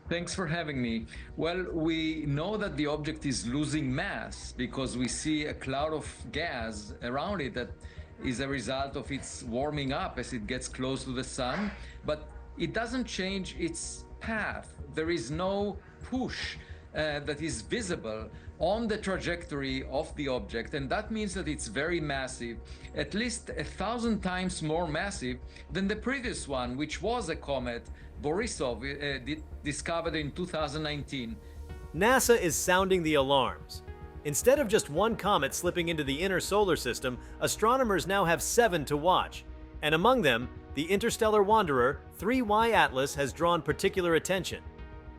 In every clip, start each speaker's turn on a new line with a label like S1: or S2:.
S1: Thanks for having me. Well, we know that the object is losing mass because we see a cloud of gas around it that is a result of its warming up as it gets close to the sun, but it doesn't change its path. There is no push that is visible on the trajectory of the object, and that means that it's very massive, at least 1,000 times more massive than the previous one, which was a comet, Borisov, discovered in 2019.
S2: NASA is sounding the alarms. Instead of just one comet slipping into the inner solar system, astronomers now have 7 to watch. And among them, the interstellar wanderer 3Y Atlas has drawn particular attention.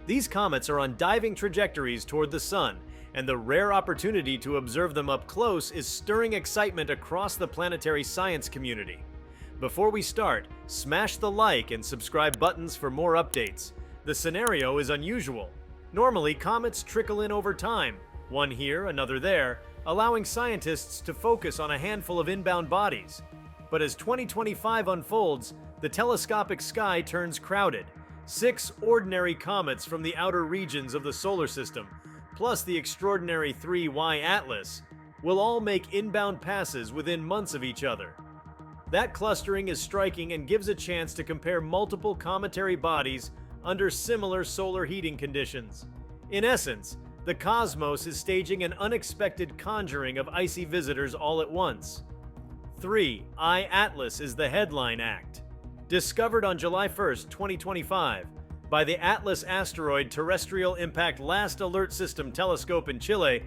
S2: These comets are on diving trajectories toward the sun, and the rare opportunity to observe them up close is stirring excitement across the planetary science community. Before we start, smash the like and subscribe buttons for more updates. The scenario is unusual. Normally, comets trickle in over time, one here, another there, allowing scientists to focus on a handful of inbound bodies. But as 2025 unfolds, the telescopic sky turns crowded. 6 ordinary comets from the outer regions of the solar system, plus the extraordinary 3Y Atlas, will all make inbound passes within months of each other. That clustering is striking and gives a chance to compare multiple cometary bodies under similar solar heating conditions. In essence, the cosmos is staging an unexpected conjuring of icy visitors all at once. 3I Atlas is the headline act. Discovered on July 1, 2025, by the Atlas Asteroid Terrestrial Impact Last Alert System telescope in Chile,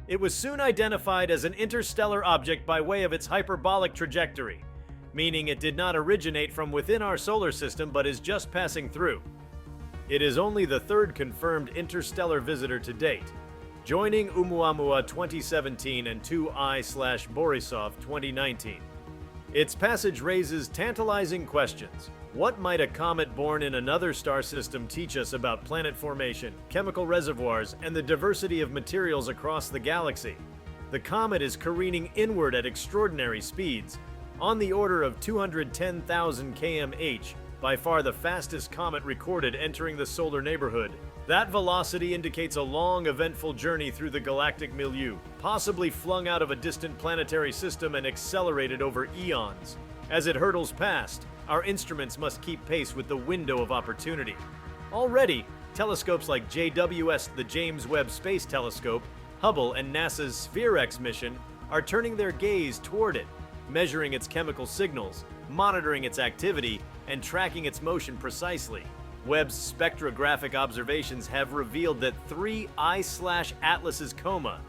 S2: it was soon identified as an interstellar object by way of its hyperbolic trajectory, meaning it did not originate from within our solar system but is just passing through. It is only the 3rd confirmed interstellar visitor to date, joining Oumuamua 2017 and 2I/Borisov 2019. Its passage raises tantalizing questions. What might a comet born in another star system teach us about planet formation, chemical reservoirs, and the diversity of materials across the galaxy? The comet is careening inward at extraordinary speeds, on the order of 210,000 km/h, by far the fastest comet recorded entering the solar neighborhood. That velocity indicates a long, eventful journey through the galactic milieu, possibly flung out of a distant planetary system and accelerated over eons. As it hurtles past, our instruments must keep pace with the window of opportunity. Already, telescopes like JWS, the James Webb Space Telescope, Hubble, and NASA's SphereX mission are turning their gaze toward it, measuring its chemical signals, monitoring its activity, and tracking its motion precisely. Webb's spectrographic observations have revealed that 3I/Atlas's coma,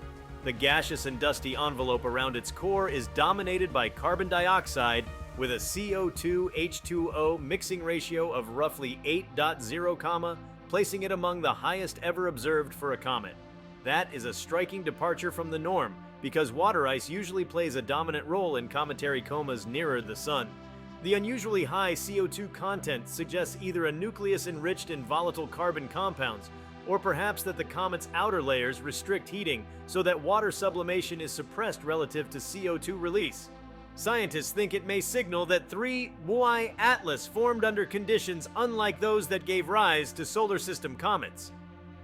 S2: the gaseous and dusty envelope around its core, is dominated by carbon dioxide with a CO2-H2O mixing ratio of roughly 8.0, placing it among the highest ever observed for a comet. That is a striking departure from the norm, because water ice usually plays a dominant role in cometary comas nearer the sun. The unusually high CO2 content suggests either a nucleus enriched in volatile carbon compounds, or perhaps that the comet's outer layers restrict heating so that water sublimation is suppressed relative to CO2 release. Scientists think it may signal that 3Y Atlas formed under conditions unlike those that gave rise to solar system comets.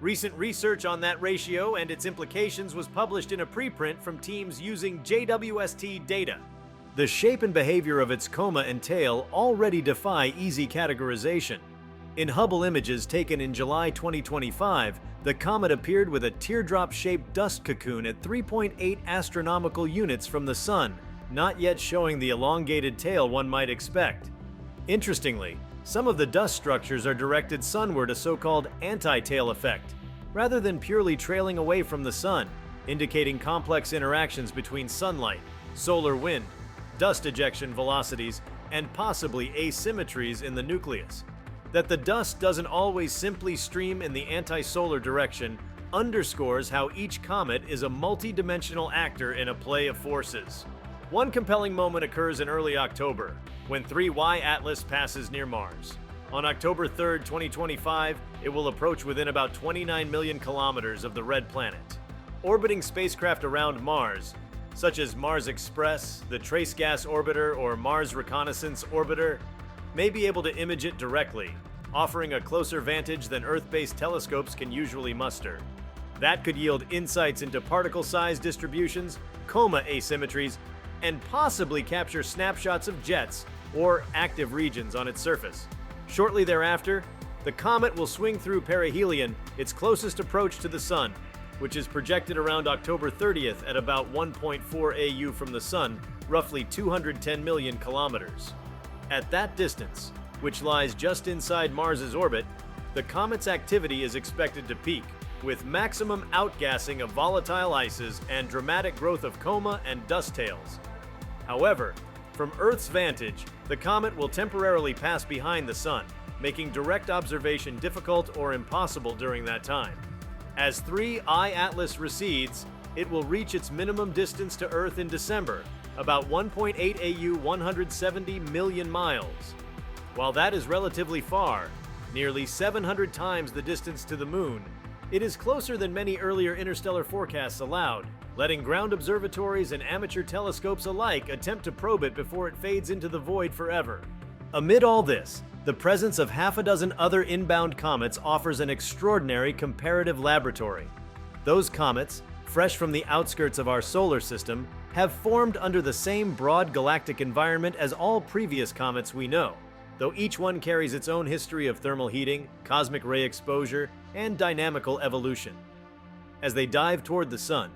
S2: Recent research on that ratio and its implications was published in a preprint from teams using JWST data. The shape and behavior of its coma and tail already defy easy categorization. In Hubble images taken in July 2025, the comet appeared with a teardrop-shaped dust cocoon at 3.8 astronomical units from the Sun, not yet showing the elongated tail one might expect. Interestingly, some of the dust structures are directed sunward, a so-called anti-tail effect, rather than purely trailing away from the Sun, indicating complex interactions between sunlight, solar wind, dust ejection velocities, and possibly asymmetries in the nucleus. That the dust doesn't always simply stream in the anti-solar direction underscores how each comet is a multi-dimensional actor in a play of forces. One compelling moment occurs in early October, when 3Y Atlas passes near Mars. On October 3, 2025, it will approach within about 29 million kilometers of the red planet. Orbiting spacecraft around Mars, such as Mars Express, the Trace Gas Orbiter, or Mars Reconnaissance Orbiter, may be able to image it directly, offering a closer vantage than Earth-based telescopes can usually muster. That could yield insights into particle size distributions, coma asymmetries, and possibly capture snapshots of jets or active regions on its surface. Shortly thereafter, the comet will swing through perihelion, its closest approach to the Sun, which is projected around October 30th at about 1.4 AU from the Sun, roughly 210 million kilometers. At that distance, which lies just inside Mars's orbit, the comet's activity is expected to peak, with maximum outgassing of volatile ices and dramatic growth of coma and dust tails. However, from Earth's vantage, the comet will temporarily pass behind the Sun, making direct observation difficult or impossible during that time. As 3I Atlas recedes, it will reach its minimum distance to Earth in December, about 1.8 AU 170 million miles. While that is relatively far, nearly 700 times the distance to the Moon, it is closer than many earlier interstellar forecasts allowed, letting ground observatories and amateur telescopes alike attempt to probe it before it fades into the void forever. Amid all this, the presence of half a dozen other inbound comets offers an extraordinary comparative laboratory. Those comets, fresh from the outskirts of our solar system, have formed under the same broad galactic environment as all previous comets we know, though each one carries its own history of thermal heating, cosmic ray exposure, and dynamical evolution. As they dive toward the Sun,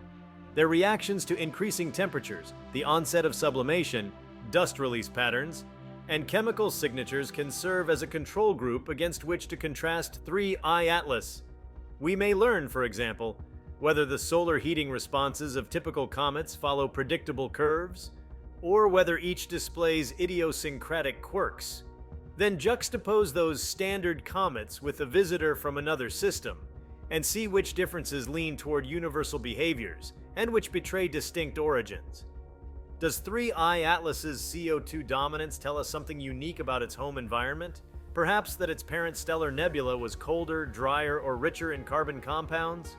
S2: their reactions to increasing temperatures, the onset of sublimation, dust release patterns, and chemical signatures can serve as a control group against which to contrast 3I Atlas. We may learn, for example, whether the solar heating responses of typical comets follow predictable curves, or whether each displays idiosyncratic quirks. Then juxtapose those standard comets with a visitor from another system, and see which differences lean toward universal behaviors, and which betray distinct origins. Does 3I Atlas's CO2 dominance tell us something unique about its home environment? Perhaps that its parent stellar nebula was colder, drier, or richer in carbon compounds?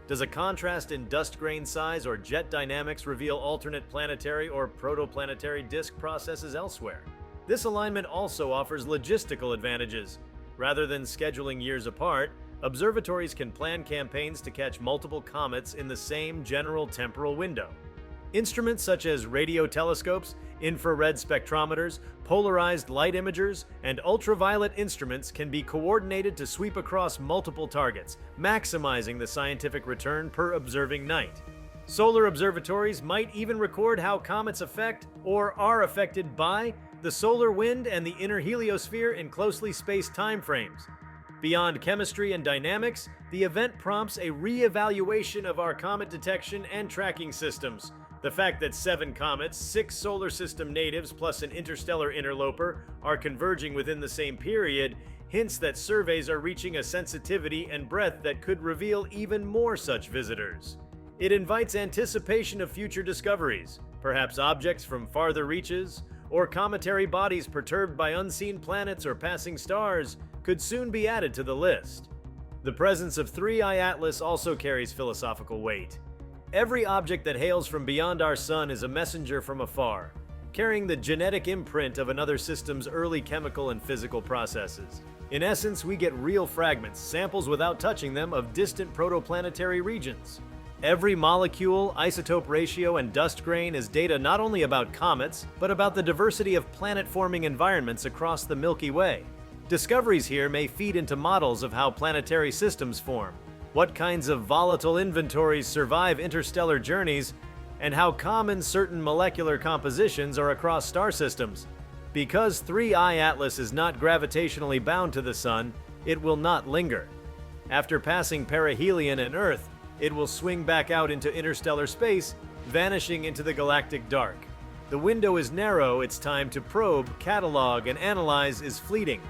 S2: Does a contrast in dust grain size or jet dynamics reveal alternate planetary or protoplanetary disk processes elsewhere? This alignment also offers logistical advantages. Rather than scheduling years apart, observatories can plan campaigns to catch multiple comets in the same general temporal window. Instruments such as radio telescopes, infrared spectrometers, polarized light imagers, and ultraviolet instruments can be coordinated to sweep across multiple targets, maximizing the scientific return per observing night. Solar observatories might even record how comets affect, or are affected by, the solar wind and the inner heliosphere in closely spaced timeframes. Beyond chemistry and dynamics, the event prompts a re-evaluation of our comet detection and tracking systems. The fact that 7 comets, 6 solar system natives plus an interstellar interloper, are converging within the same period hints that surveys are reaching a sensitivity and breadth that could reveal even more such visitors. It invites anticipation of future discoveries, perhaps objects from farther reaches, or cometary bodies perturbed by unseen planets or passing stars could soon be added to the list. The presence of 3I Atlas also carries philosophical weight. Every object that hails from beyond our sun is a messenger from afar, carrying the genetic imprint of another system's early chemical and physical processes. In essence, we get real fragments, samples without touching them, of distant protoplanetary regions. Every molecule, isotope ratio, and dust grain is data not only about comets, but about the diversity of planet-forming environments across the Milky Way. Discoveries here may feed into models of how planetary systems form, what kinds of volatile inventories survive interstellar journeys, and how common certain molecular compositions are across star systems. Because 3I Atlas is not gravitationally bound to the Sun, it will not linger. After passing perihelion and Earth, it will swing back out into interstellar space, vanishing into the galactic dark. The window is narrow, its time to probe, catalog, and analyze is fleeting.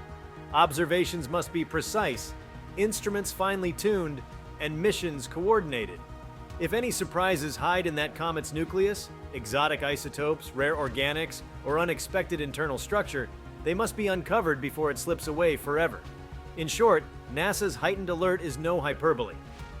S2: Observations must be precise, instruments finely tuned, and missions coordinated. If any surprises hide in that comet's nucleus, exotic isotopes, rare organics, or unexpected internal structure, they must be uncovered before it slips away forever. In short, NASA's heightened alert is no hyperbole.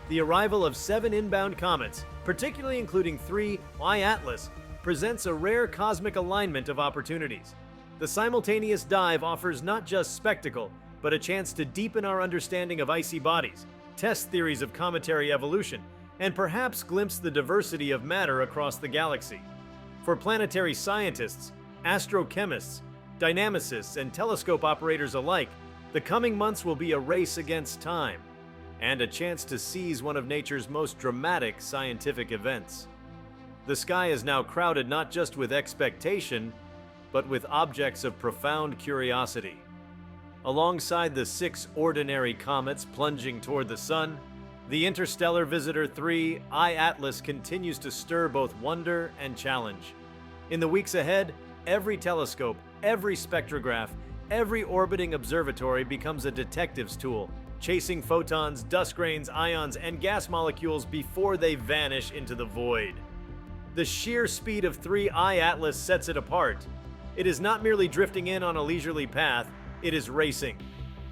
S2: The arrival of 7 inbound comets, particularly including 3I Atlas, presents a rare cosmic alignment of opportunities. The simultaneous dive offers not just spectacle, but a chance to deepen our understanding of icy bodies, test theories of cometary evolution, and perhaps glimpse the diversity of matter across the galaxy. For planetary scientists, astrochemists, dynamicists, and telescope operators alike, the coming months will be a race against time, and a chance to seize one of nature's most dramatic scientific events. The sky is now crowded not just with expectation, but with objects of profound curiosity. Alongside the 6 ordinary comets plunging toward the sun, the interstellar visitor 3 I-Atlas continues to stir both wonder and challenge. In the weeks ahead, every telescope, every spectrograph, every orbiting observatory becomes a detective's tool, chasing photons, dust grains, ions, and gas molecules before they vanish into the void. The sheer speed of 3 I-Atlas sets it apart. It is not merely drifting in on a leisurely path, it is racing.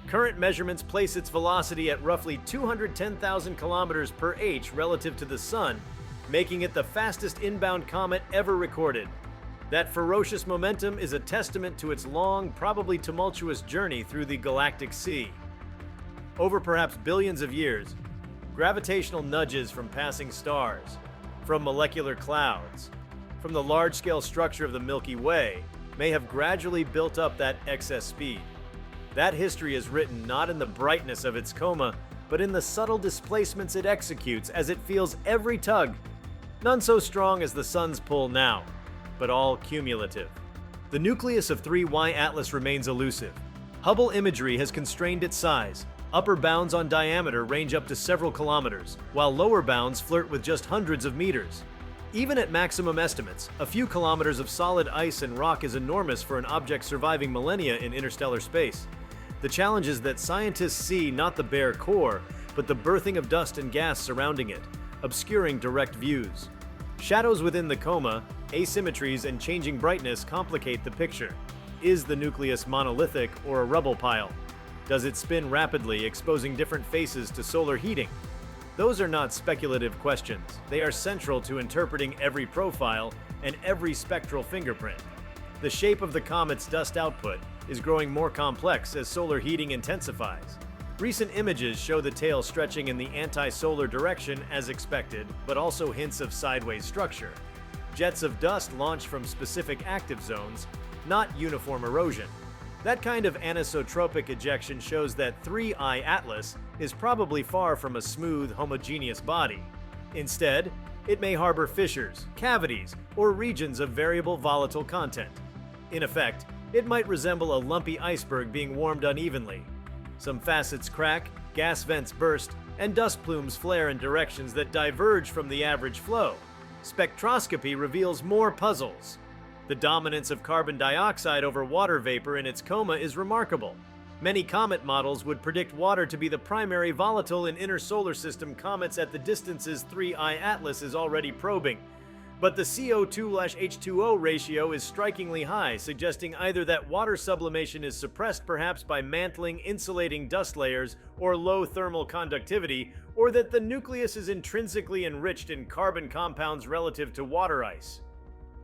S2: Current measurements place its velocity at roughly 210,000 kilometers per h relative to the Sun, making it the fastest inbound comet ever recorded. That ferocious momentum is a testament to its long, probably tumultuous journey through the galactic sea. Over perhaps billions of years, gravitational nudges from passing stars, from molecular clouds, from the large-scale structure of the Milky Way, may have gradually built up that excess speed. That history is written not in the brightness of its coma, but in the subtle displacements it executes as it feels every tug. None so strong as the Sun's pull now, but all cumulative. The nucleus of 3 I-Atlas remains elusive. Hubble imagery has constrained its size. Upper bounds on diameter range up to several kilometers, while lower bounds flirt with just hundreds of meters. Even at maximum estimates, a few kilometers of solid ice and rock is enormous for an object surviving millennia in interstellar space. The challenge is that scientists see not the bare core, but the birthing of dust and gas surrounding it, obscuring direct views. Shadows within the coma, asymmetries, and changing brightness complicate the picture. Is the nucleus monolithic or a rubble pile? Does it spin rapidly, exposing different faces to solar heating? Those are not speculative questions. They are central to interpreting every profile and every spectral fingerprint. The shape of the comet's dust output is growing more complex as solar heating intensifies. Recent images show the tail stretching in the anti-solar direction as expected, but also hints of sideways structure. Jets of dust launch from specific active zones, not uniform erosion. That kind of anisotropic ejection shows that 3 I-Atlas is probably far from a smooth, homogeneous body. Instead, it may harbor fissures, cavities, or regions of variable volatile content. In effect, it might resemble a lumpy iceberg being warmed unevenly. Some facets crack, gas vents burst, and dust plumes flare in directions that diverge from the average flow. Spectroscopy reveals more puzzles. The dominance of carbon dioxide over water vapor in its coma is remarkable. Many comet models would predict water to be the primary volatile in inner solar system comets at the distances 3 I-Atlas is already probing. But the CO2/H2O ratio is strikingly high, suggesting either that water sublimation is suppressed perhaps by mantling, insulating dust layers or low thermal conductivity, or that the nucleus is intrinsically enriched in carbon compounds relative to water ice.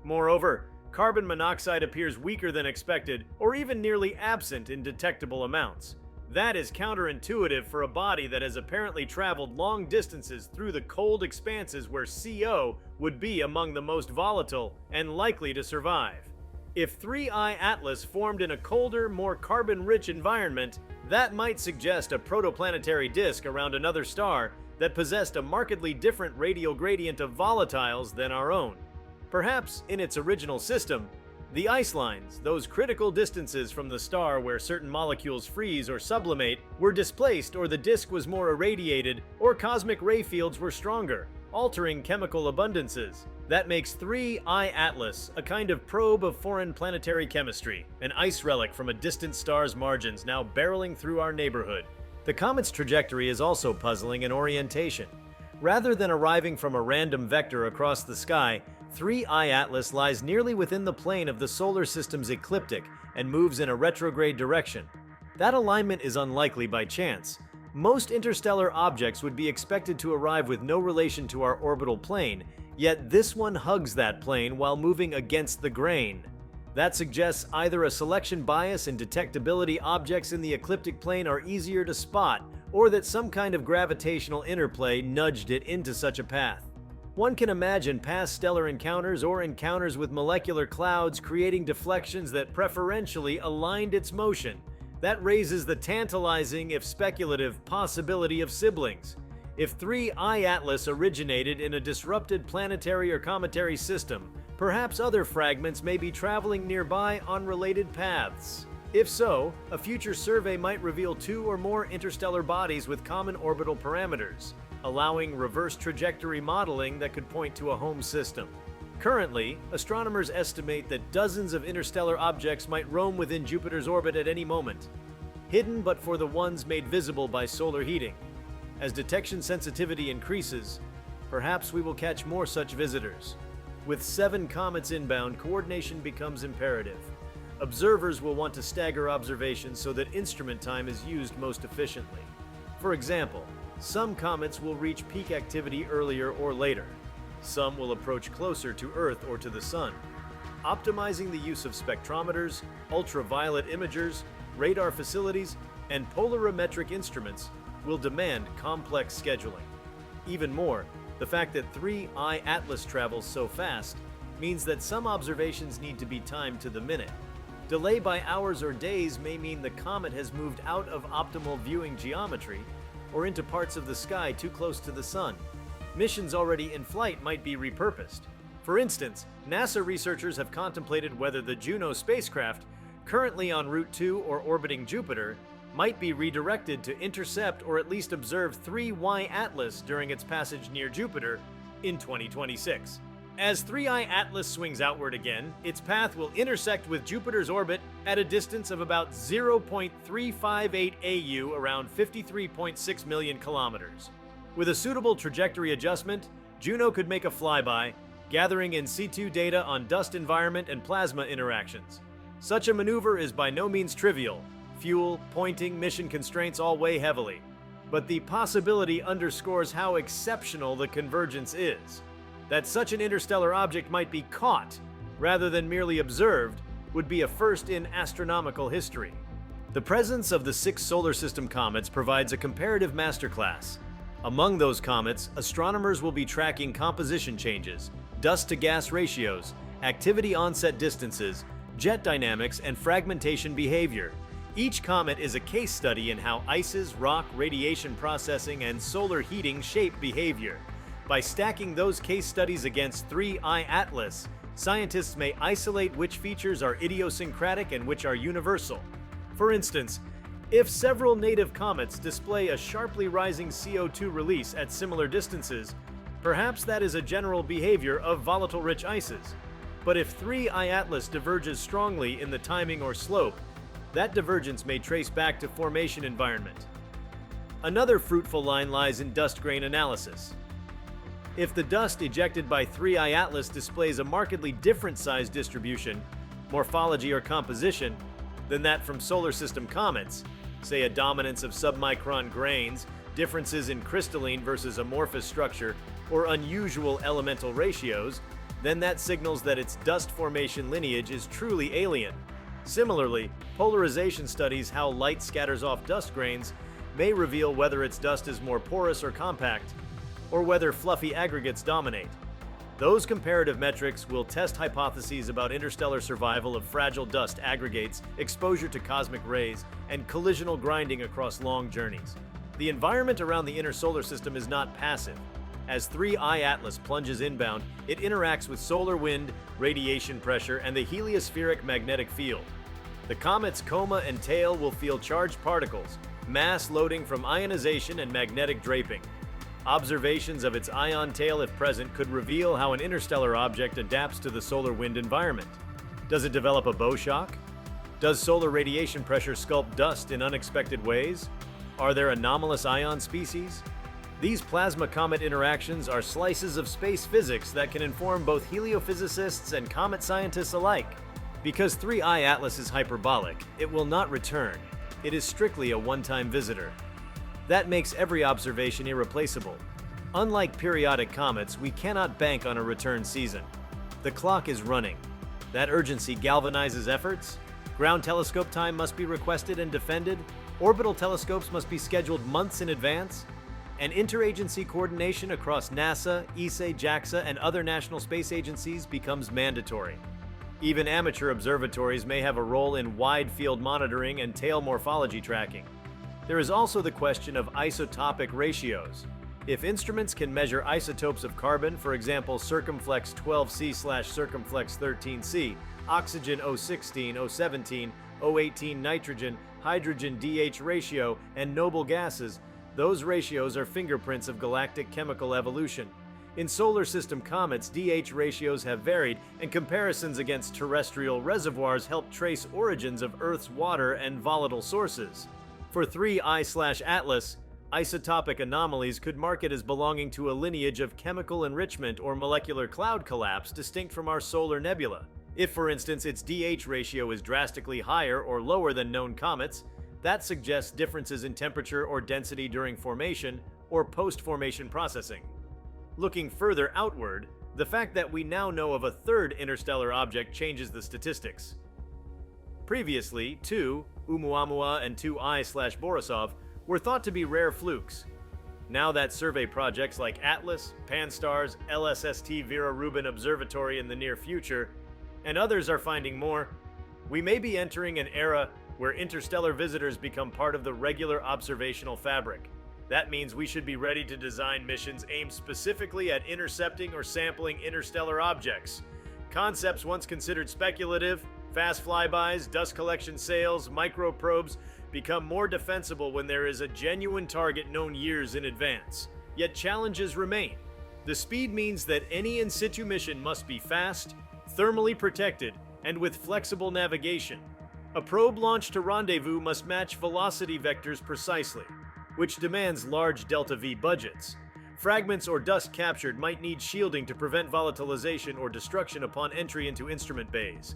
S2: Moreover, carbon monoxide appears weaker than expected, or even nearly absent in detectable amounts. That is counterintuitive for a body that has apparently traveled long distances through the cold expanses where CO would be among the most volatile and likely to survive. If 3 I-Atlas formed in a colder, more carbon-rich environment, that might suggest a protoplanetary disk around another star that possessed a markedly different radial gradient of volatiles than our own. Perhaps, in its original system, the ice lines, those critical distances from the star where certain molecules freeze or sublimate, were displaced, or the disk was more irradiated, or cosmic ray fields were stronger, altering chemical abundances. That makes 3 I-Atlas a kind of probe of foreign planetary chemistry, an ice relic from a distant star's margins now barreling through our neighborhood. The comet's trajectory is also puzzling in orientation. Rather than arriving from a random vector across the sky, 3 I-Atlas lies nearly within the plane of the solar system's ecliptic and moves in a retrograde direction. That alignment is unlikely by chance. Most interstellar objects would be expected to arrive with no relation to our orbital plane, yet this one hugs that plane while moving against the grain. That suggests either a selection bias in detectability objects in the ecliptic plane are easier to spot, or that some kind of gravitational interplay nudged it into such a path. One can imagine past stellar encounters or encounters with molecular clouds creating deflections that preferentially aligned its motion. That raises the tantalizing, if speculative, possibility of siblings. If 3I Atlas originated in a disrupted planetary or cometary system, perhaps other fragments may be traveling nearby on related paths. If so, a future survey might reveal 2 or more interstellar bodies with common orbital parameters, allowing reverse trajectory modeling that could point to a home system. Currently, astronomers estimate that dozens of interstellar objects might roam within Jupiter's orbit at any moment, hidden but for the ones made visible by solar heating. As detection sensitivity increases, perhaps we will catch more such visitors. With 7 comets inbound, coordination becomes imperative. Observers will want to stagger observations so that instrument time is used most efficiently. For example, some comets will reach peak activity earlier or later. Some will approach closer to Earth or to the Sun. Optimizing the use of spectrometers, ultraviolet imagers, radar facilities, and polarimetric instruments will demand complex scheduling. Even more, the fact that 3I Atlas travels so fast means that some observations need to be timed to the minute. Delay by hours or days may mean the comet has moved out of optimal viewing geometry or into parts of the sky too close to the Sun. Missions already in flight might be repurposed. For instance, NASA researchers have contemplated whether the Juno spacecraft, currently en route to or orbiting Jupiter, might be redirected to intercept or at least observe 3Y Atlas during its passage near Jupiter in 2026. As 3I Atlas swings outward again, its path will intersect with Jupiter's orbit at a distance of about 0.358 AU, around 53.6 million kilometers. With a suitable trajectory adjustment, Juno could make a flyby, gathering in situ data on dust environment and plasma interactions. Such a maneuver is by no means trivial. Fuel, pointing, mission constraints all weigh heavily. But the possibility underscores how exceptional the convergence is. That such an interstellar object might be caught, rather than merely observed, would be a first in astronomical history. The presence of the 6 solar system comets provides a comparative masterclass. Among those comets, astronomers will be tracking composition changes, dust-to-gas ratios, activity onset distances, jet dynamics, and fragmentation behavior. Each comet is a case study in how ices, rock, radiation processing, and solar heating shape behavior. By stacking those case studies against 3I Atlas, scientists may isolate which features are idiosyncratic and which are universal. For instance, if several native comets display a sharply rising CO2 release at similar distances, perhaps that is a general behavior of volatile-rich ices. But if 3I Atlas diverges strongly in the timing or slope, that divergence may trace back to formation environment. Another fruitful line lies in dust grain analysis. If the dust ejected by 3I Atlas displays a markedly different size distribution, morphology, or composition than that from solar system comets, say a dominance of submicron grains, differences in crystalline versus amorphous structure, or unusual elemental ratios, then that signals that its dust formation lineage is truly alien. Similarly, polarization studies how light scatters off dust grains may reveal whether its dust is more porous or compact, or whether fluffy aggregates dominate. Those comparative metrics will test hypotheses about interstellar survival of fragile dust aggregates, exposure to cosmic rays, and collisional grinding across long journeys. The environment around the inner solar system is not passive. As 3I Atlas plunges inbound, it interacts with solar wind, radiation pressure, and the heliospheric magnetic field. The comet's coma and tail will feel charged particles, mass loading from ionization and magnetic draping. Observations of its ion tail, if present, could reveal how an interstellar object adapts to the solar wind environment. Does it develop a bow shock? Does solar radiation pressure sculpt dust in unexpected ways? Are there anomalous ion species? These plasma comet interactions are slices of space physics that can inform both heliophysicists and comet scientists alike. Because 3I Atlas is hyperbolic, it will not return. It is strictly a one-time visitor. That makes every observation irreplaceable. Unlike periodic comets, we cannot bank on a return season. The clock is running. That urgency galvanizes efforts. Ground telescope time must be requested and defended. Orbital telescopes must be scheduled months in advance. And interagency coordination across NASA, ESA, JAXA, and other national space agencies becomes mandatory. Even amateur observatories may have a role in wide-field monitoring and tail morphology tracking. There is also the question of isotopic ratios. If instruments can measure isotopes of carbon, for example, circumflex 12C/circumflex 13C, oxygen O16, O17, O18 nitrogen, hydrogen DH ratio, and noble gases, those ratios are fingerprints of galactic chemical evolution. In solar system comets, DH ratios have varied, and comparisons against terrestrial reservoirs help trace origins of Earth's water and volatile sources. For 3I/Atlas, isotopic anomalies could mark it as belonging to a lineage of chemical enrichment or molecular cloud collapse distinct from our solar nebula. If, for instance, its DH ratio is drastically higher or lower than known comets, that suggests differences in temperature or density during formation or post-formation processing. Looking further outward, the fact that we now know of a third interstellar object changes the statistics. Previously, 2, Oumuamua, and 2I/Borisov were thought to be rare flukes. Now that survey projects like ATLAS, Pan-STARRS, LSST Vera Rubin Observatory in the near future, and others are finding more, we may be entering an era where interstellar visitors become part of the regular observational fabric. That means we should be ready to design missions aimed specifically at intercepting or sampling interstellar objects. Concepts once considered speculative, fast flybys, dust collection sails, microprobes, become more defensible when there is a genuine target known years in advance. Yet challenges remain. The speed means that any in situ mission must be fast, thermally protected, and with flexible navigation. A probe launched to rendezvous must match velocity vectors precisely, which demands large delta-V budgets. Fragments or dust captured might need shielding to prevent volatilization or destruction upon entry into instrument bays.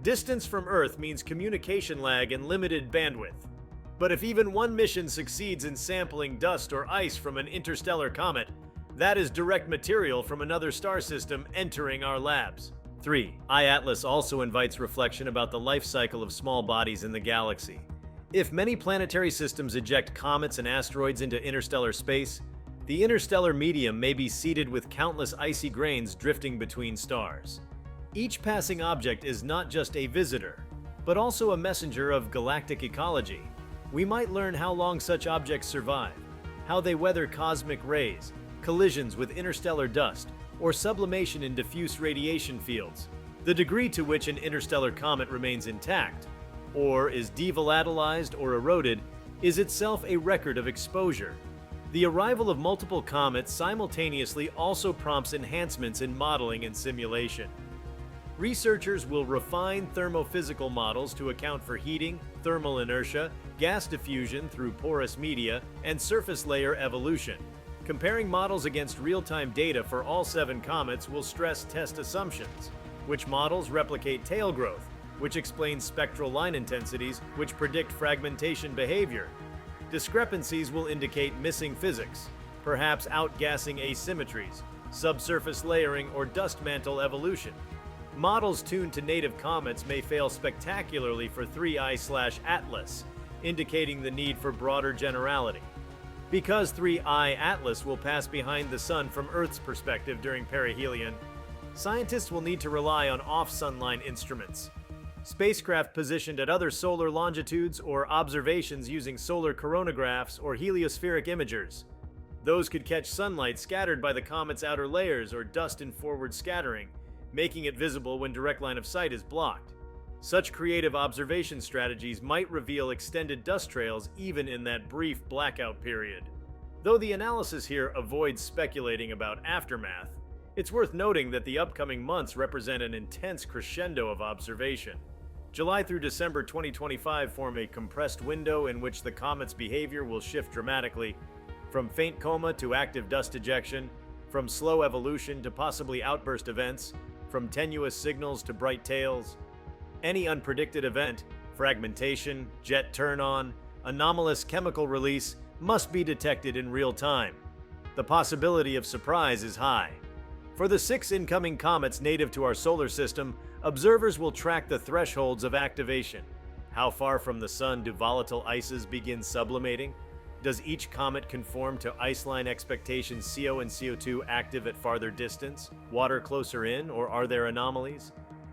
S2: Distance from Earth means communication lag and limited bandwidth. But if even one mission succeeds in sampling dust or ice from an interstellar comet, that is direct material from another star system entering our labs. 3. iAtlas also invites reflection about the life cycle of small bodies in the galaxy. If many planetary systems eject comets and asteroids into interstellar space, the interstellar medium may be seeded with countless icy grains drifting between stars. Each passing object is not just a visitor, but also a messenger of galactic ecology. We might learn how long such objects survive, how they weather cosmic rays, collisions with interstellar dust, or sublimation in diffuse radiation fields. The degree to which an interstellar comet remains intact, or is devolatilized or eroded, is itself a record of exposure. The arrival of multiple comets simultaneously also prompts enhancements in modeling and simulation. Researchers will refine thermophysical models to account for heating, thermal inertia, gas diffusion through porous media, and surface layer evolution. Comparing models against real-time data for all 7 comets will stress test assumptions. Which models replicate tail growth, which explains spectral line intensities, which predict fragmentation behavior. Discrepancies will indicate missing physics, perhaps outgassing asymmetries, subsurface layering, or dust mantle evolution. Models tuned to native comets may fail spectacularly for 3I/Atlas, indicating the need for broader generality. Because 3I/Atlas will pass behind the Sun from Earth's perspective during perihelion, scientists will need to rely on off-sunline instruments. Spacecraft positioned at other solar longitudes or observations using solar coronagraphs or heliospheric imagers. Those could catch sunlight scattered by the comet's outer layers or dust in forward scattering, making it visible when direct line of sight is blocked. Such creative observation strategies might reveal extended dust trails even in that brief blackout period. Though the analysis here avoids speculating about aftermath, it's worth noting that the upcoming months represent an intense crescendo of observation. July through December 2025 form a compressed window in which the comet's behavior will shift dramatically, from faint coma to active dust ejection, from slow evolution to possibly outburst events, from tenuous signals to bright tails. Any unpredicted event, fragmentation, jet turn-on, anomalous chemical release, must be detected in real time. The possibility of surprise is high. For the 6 incoming comets native to our solar system, observers will track the thresholds of activation. How far from the sun do volatile ices begin sublimating? Does each comet conform to iceline expectations CO and CO2 active at farther distance, water closer in, or are there anomalies?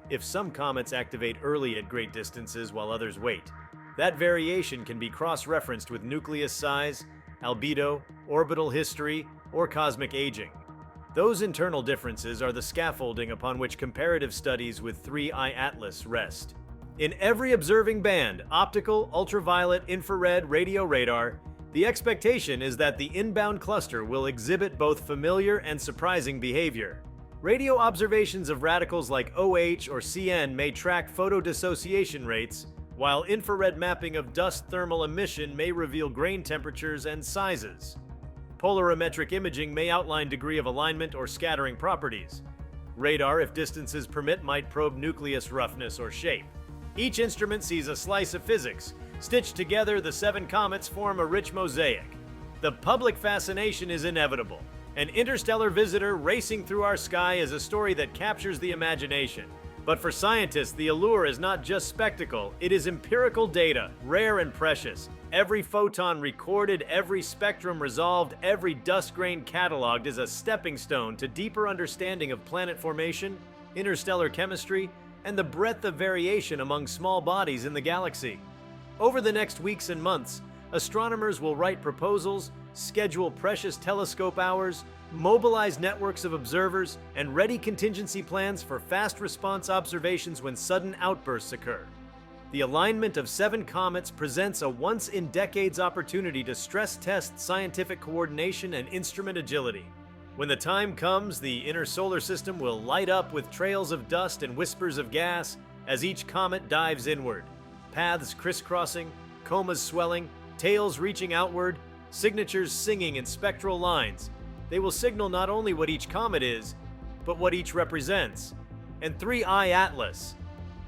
S2: If some comets activate early at great distances while others wait, that variation can be cross-referenced with nucleus size, albedo, orbital history, or cosmic aging. Those internal differences are the scaffolding upon which comparative studies with 3I Atlas rest. In every observing band, optical, ultraviolet, infrared, radio radar, the expectation is that the inbound cluster will exhibit both familiar and surprising behavior. Radio observations of radicals like OH or CN may track photodissociation rates, while infrared mapping of dust thermal emission may reveal grain temperatures and sizes. Polarimetric imaging may outline degree of alignment or scattering properties. Radar, if distances permit, might probe nucleus roughness or shape. Each instrument sees a slice of physics. Stitched together, the 7 comets form a rich mosaic. The public fascination is inevitable. An interstellar visitor racing through our sky is a story that captures the imagination. But for scientists, the allure is not just spectacle, it is empirical data, rare and precious. Every photon recorded, every spectrum resolved, every dust grain cataloged is a stepping stone to deeper understanding of planet formation, interstellar chemistry, and the breadth of variation among small bodies in the galaxy. Over the next weeks and months, astronomers will write proposals, schedule precious telescope hours, mobilize networks of observers, and ready contingency plans for fast response observations when sudden outbursts occur. The alignment of 7 comets presents a once-in-decades opportunity to stress-test scientific coordination and instrument agility. When the time comes, the inner solar system will light up with trails of dust and whispers of gas as each comet dives inward. Paths crisscrossing, comas swelling, tails reaching outward, signatures singing in spectral lines. They will signal not only what each comet is, but what each represents. And 3I Atlas,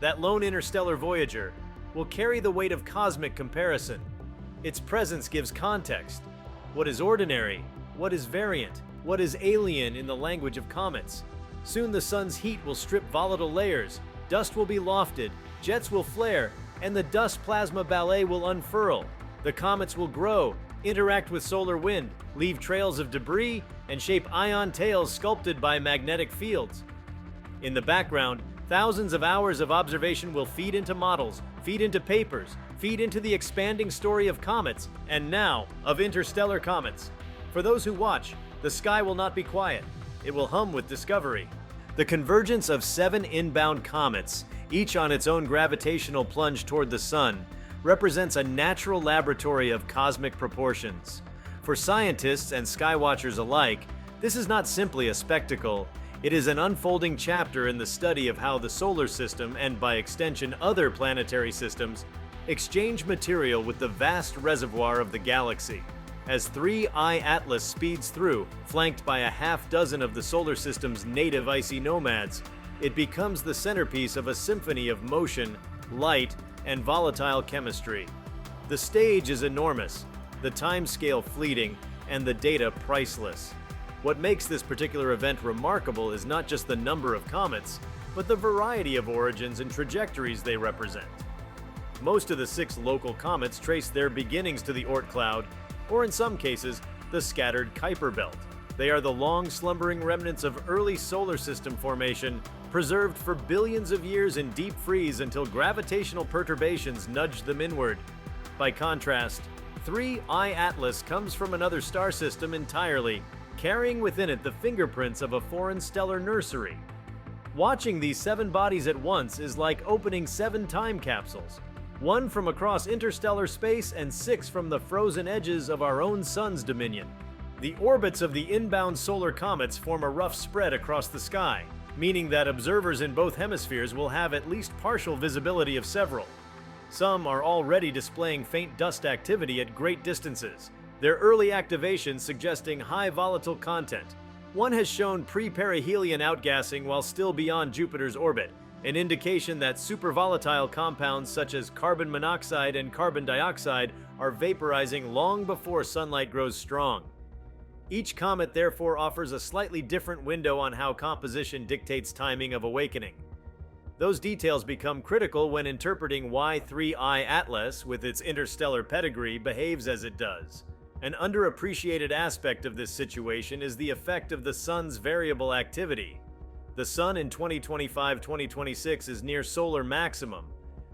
S2: that lone interstellar voyager, will carry the weight of cosmic comparison. Its presence gives context. What is ordinary? What is variant? What is alien in the language of comets? Soon the sun's heat will strip volatile layers, dust will be lofted, jets will flare, and the dust plasma ballet will unfurl. The comets will grow, interact with solar wind, leave trails of debris, and shape ion tails sculpted by magnetic fields. In the background, thousands of hours of observation will feed into models, feed into papers, feed into the expanding story of comets, and now of interstellar comets. For those who watch, the sky will not be quiet. It will hum with discovery. The convergence of 7 inbound comets, each on its own gravitational plunge toward the sun, represents a natural laboratory of cosmic proportions. For scientists and skywatchers alike, this is not simply a spectacle. It is an unfolding chapter in the study of how the solar system, and by extension other planetary systems, exchange material with the vast reservoir of the galaxy. As 3I Atlas speeds through, flanked by a half-dozen of the solar system's native icy nomads, it becomes the centerpiece of a symphony of motion, light, and volatile chemistry. The stage is enormous, the timescale fleeting, and the data priceless. What makes this particular event remarkable is not just the number of comets, but the variety of origins and trajectories they represent. Most of the 6 local comets trace their beginnings to the Oort cloud, or in some cases, the scattered Kuiper belt. They are the long slumbering remnants of early solar system formation, preserved for billions of years in deep freeze until gravitational perturbations nudged them inward. By contrast, 3I Atlas comes from another star system entirely, carrying within it the fingerprints of a foreign stellar nursery. Watching these 7 bodies at once is like opening 7 time capsules, 1 from across interstellar space and 6 from the frozen edges of our own sun's dominion. The orbits of the inbound solar comets form a rough spread across the sky, meaning that observers in both hemispheres will have at least partial visibility of several. Some are already displaying faint dust activity at great distances, their early activation suggesting high volatile content. One has shown pre-perihelion outgassing while still beyond Jupiter's orbit, an indication that supervolatile compounds such as carbon monoxide and carbon dioxide are vaporizing long before sunlight grows strong. Each comet therefore offers a slightly different window on how composition dictates timing of awakening. Those details become critical when interpreting why 3I Atlas, with its interstellar pedigree, behaves as it does. An underappreciated aspect of this situation is the effect of the Sun's variable activity. The Sun in 2025-2026 is near solar maximum,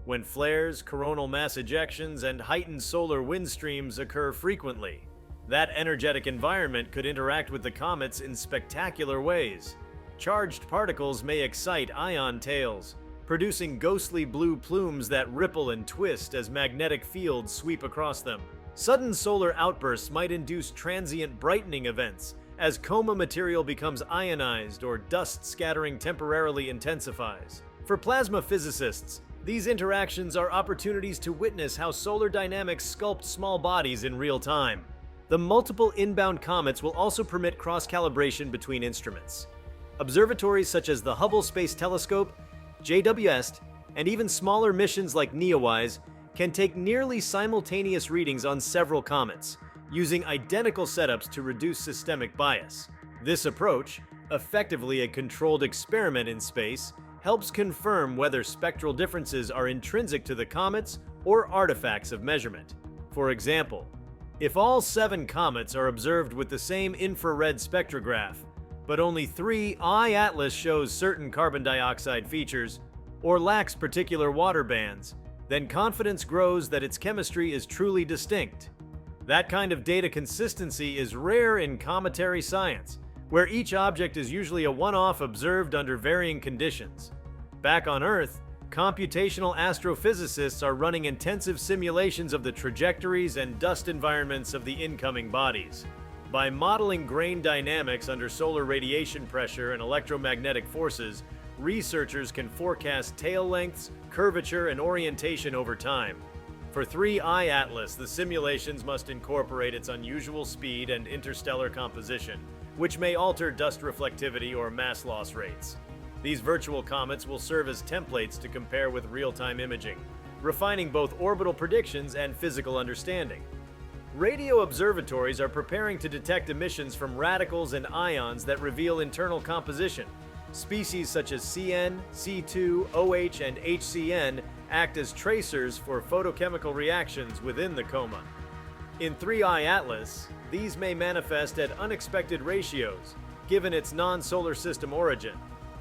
S2: when flares, coronal mass ejections, and heightened solar wind streams occur frequently. That energetic environment could interact with the comets in spectacular ways. Charged particles may excite ion tails, producing ghostly blue plumes that ripple and twist as magnetic fields sweep across them. Sudden solar outbursts might induce transient brightening events, as coma material becomes ionized or dust scattering temporarily intensifies. For plasma physicists, these interactions are opportunities to witness how solar dynamics sculpt small bodies in real time. The multiple inbound comets will also permit cross-calibration between instruments. Observatories such as the Hubble Space Telescope, JWST, and even smaller missions like NEOWISE can take nearly simultaneous readings on several comets, using identical setups to reduce systemic bias. This approach, effectively a controlled experiment in space, helps confirm whether spectral differences are intrinsic to the comets or artifacts of measurement. For example, if all 7 comets are observed with the same infrared spectrograph, but only 3I Atlas shows certain carbon dioxide features or lacks particular water bands, then confidence grows that its chemistry is truly distinct. That kind of data consistency is rare in cometary science, where each object is usually a one-off observed under varying conditions. Back on Earth, computational astrophysicists are running intensive simulations of the trajectories and dust environments of the incoming bodies. By modeling grain dynamics under solar radiation pressure and electromagnetic forces, researchers can forecast tail lengths, curvature, and orientation over time. For 3I Atlas, the simulations must incorporate its unusual speed and interstellar composition, which may alter dust reflectivity or mass loss rates. These virtual comets will serve as templates to compare with real-time imaging, refining both orbital predictions and physical understanding. Radio observatories are preparing to detect emissions from radicals and ions that reveal internal composition. Species such as CN, C2, OH, and HCN act as tracers for photochemical reactions within the coma. In 3I Atlas, these may manifest at unexpected ratios, given its non-solar system origin.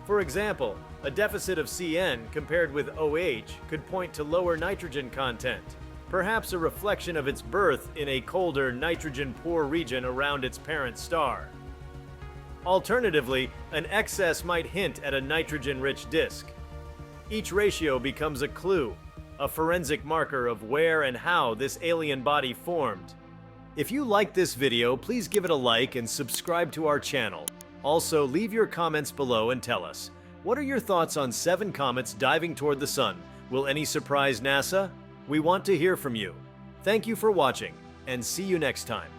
S2: For example, a deficit of CN compared with OH could point to lower nitrogen content, perhaps a reflection of its birth in a colder, nitrogen-poor region around its parent star. Alternatively, an excess might hint at a nitrogen-rich disk. Each ratio becomes a clue, a forensic marker of where and how this alien body formed. If you liked this video, please give it a like and subscribe to our channel. Also, leave your comments below and tell us, what are your thoughts on 7 comets diving toward the Sun? Will any surprise NASA? We want to hear from you. Thank you for watching, and see you next time.